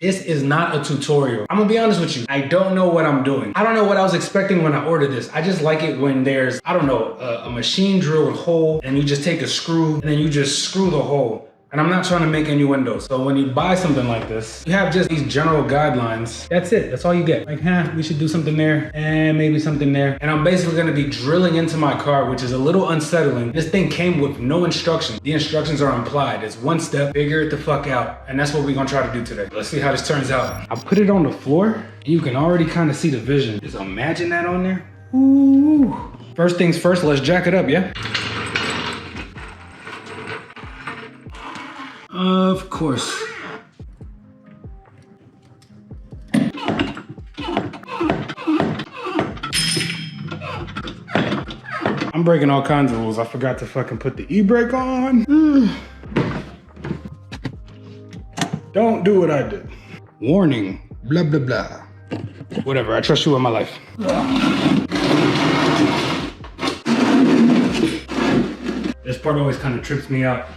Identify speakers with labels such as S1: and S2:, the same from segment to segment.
S1: This is not a tutorial. I'm gonna be honest with you. I don't know what I'm doing. I don't know what I was expecting when I ordered this. I just like it when there's, I don't know, a machine drilled hole and you just take a screw and then you just screw the hole. And I'm not trying to make innuendos. So when you buy something like this, you have just these general guidelines. That's it, that's all you get. Like, we should do something there and maybe something there. And I'm basically gonna be drilling into my car, which is a little unsettling. This thing came with no instructions. The instructions are implied. It's one step, figure it the fuck out. And that's what we're gonna try to do today. Let's see how this turns out. I put it on the floor. You can already kind of see the vision. Just imagine that on there. Ooh. First things first, let's jack it up, yeah? Of course. I'm breaking all kinds of rules. I forgot to fucking put the e-brake on. Don't do what I did. Warning, blah, blah, blah. Whatever, I trust you with my life. This part always kind of trips me out.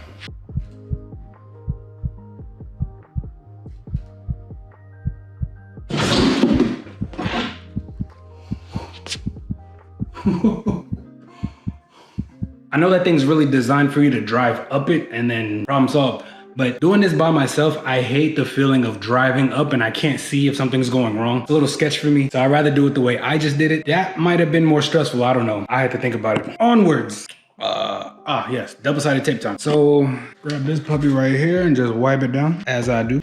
S1: I know that thing's really designed for you to drive up it and then problem solve, but doing this by myself, I hate the feeling of driving up and I can't see if something's going wrong. It's a little sketch for me, so I'd rather do it the way I just did it. That might have been more stressful, I don't know. I had to think about it. Onwards. Yes, double-sided tape time. So grab this puppy right here and just wipe it down as I do.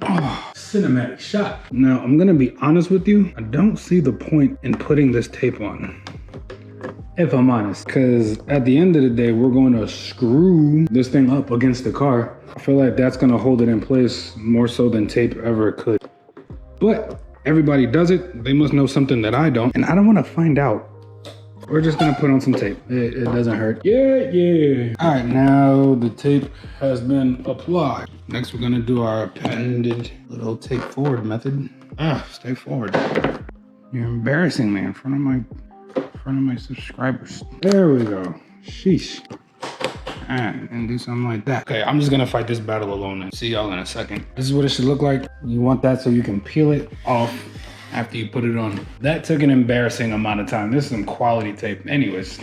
S1: Oh, cinematic shot. Now, I'm gonna be honest with you. I don't see the point in putting this tape on, if I'm honest, because at the end of the day, we're going to screw this thing up against the car. I feel like that's gonna hold it in place more so than tape ever could. But everybody does it. They must know something that I don't, and I don't want to find out. We're just gonna put on some tape. It doesn't hurt. Yeah. All right, now the tape has been applied. Next, we're gonna do our patented little tape forward method. Stay forward. You're embarrassing me in front of my subscribers. There we go. Sheesh. And do something like that. Okay, I'm just gonna fight this battle alone and see y'all in a second. This is what it should look like. You want that so you can peel it off after you put it on. That took an embarrassing amount of time. This is some quality tape. Anyways.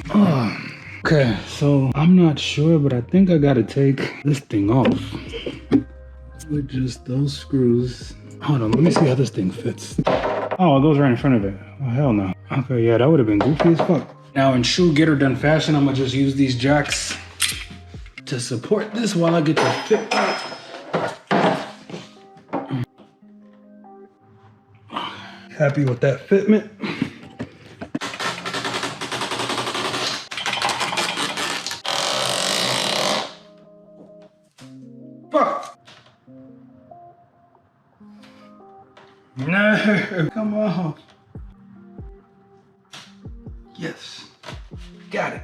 S1: Okay, so I'm not sure, but I think I gotta take this thing off with just those screws. Hold on, let me see how this thing fits. Oh, it goes right in front of it. Oh, hell no. Okay, yeah, that would have been goofy as fuck. Now, in true get her done fashion, I'm gonna just use these jacks to support this while I get the fit right. Happy with that fitment. Fuck. No, come on. Yes, got it.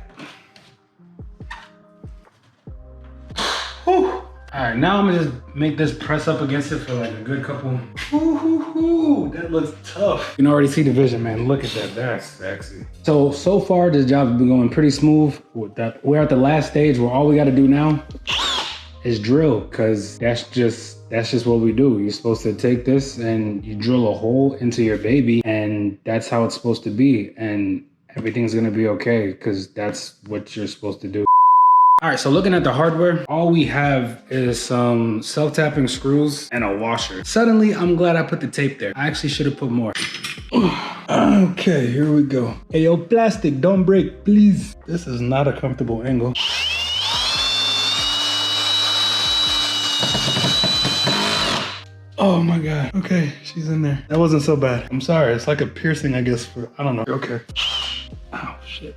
S1: Whew. All right, now I'm gonna just make this press up against it for like a good couple. That looks tough. You can already see the vision, man. Look at that, that's sexy. So far this job's been going pretty smooth. With that, we're at the last stage where all we gotta do now is drill, cause that's just what we do. You're supposed to take this and you drill a hole into your baby, and that's how it's supposed to be. And everything's gonna be okay, cause that's what you're supposed to do. All right, so looking at the hardware, all we have is some self-tapping screws and a washer. Suddenly, I'm glad I put the tape there. I actually should have put more. Okay, here we go. Hey, yo, plastic, don't break, please. This is not a comfortable angle. Oh my God, okay, she's in there. That wasn't so bad. I'm sorry, it's like a piercing, I guess, for, I don't know. Okay. Oh, shit.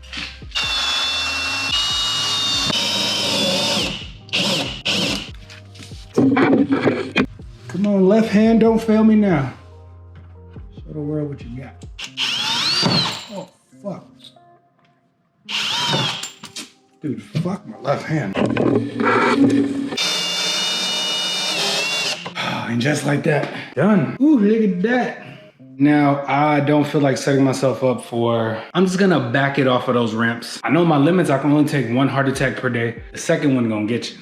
S1: Come on, left hand, don't fail me now. Show the world what you got. Oh, fuck. Dude, fuck my left hand. And just like that, done. Ooh, look at that. Now, I don't feel like setting myself up for, I'm just gonna back it off of those ramps. I know my limits, I can only take one heart attack per day. The second one gonna get you.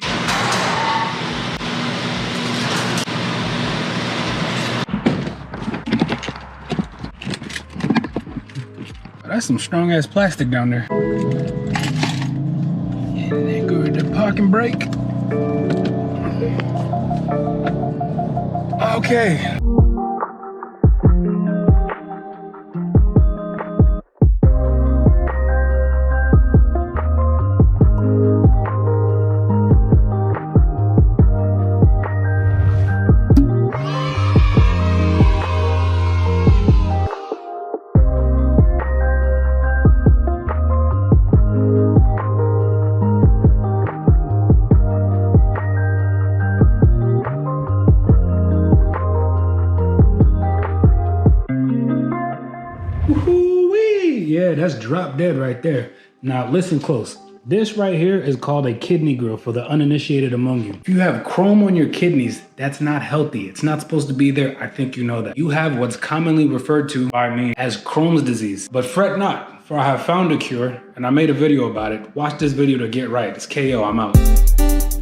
S1: That's some strong ass plastic down there. And then go to the parking brake. Okay. Woo-wee! Yeah, that's drop dead right there. Now listen close. This right here is called a kidney grill for the uninitiated among you. If you have chrome on your kidneys, that's not healthy. It's not supposed to be there. I think you know that. You have what's commonly referred to by me as Crohn's disease. But fret not, for I have found a cure and I made a video about it. Watch this video to get right. It's KO, I'm out.